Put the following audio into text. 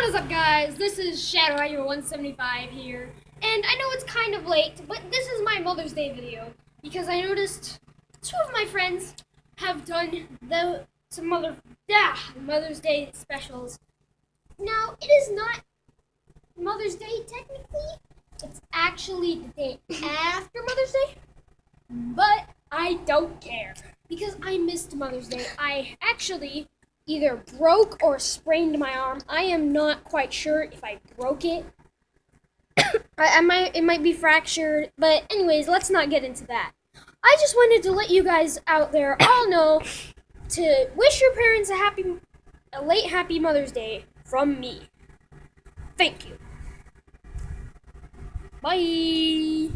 What is up, guys? This is Shadow175 here, and I know it's kind of late, but this is my Mother's Day video because I noticed two of my friends have done some Mother's Day specials. Now, it is not Mother's Day technically; it's actually the day after Mother's Day, but I don't care because I missed Mother's Day. I actually either broke or sprained my arm. I am not quite sure if I broke it. It might be fractured, but anyways, let's not get into that. I just wanted to let you guys out there all know to wish your parents a late happy Mother's Day from me. Thank you. Bye.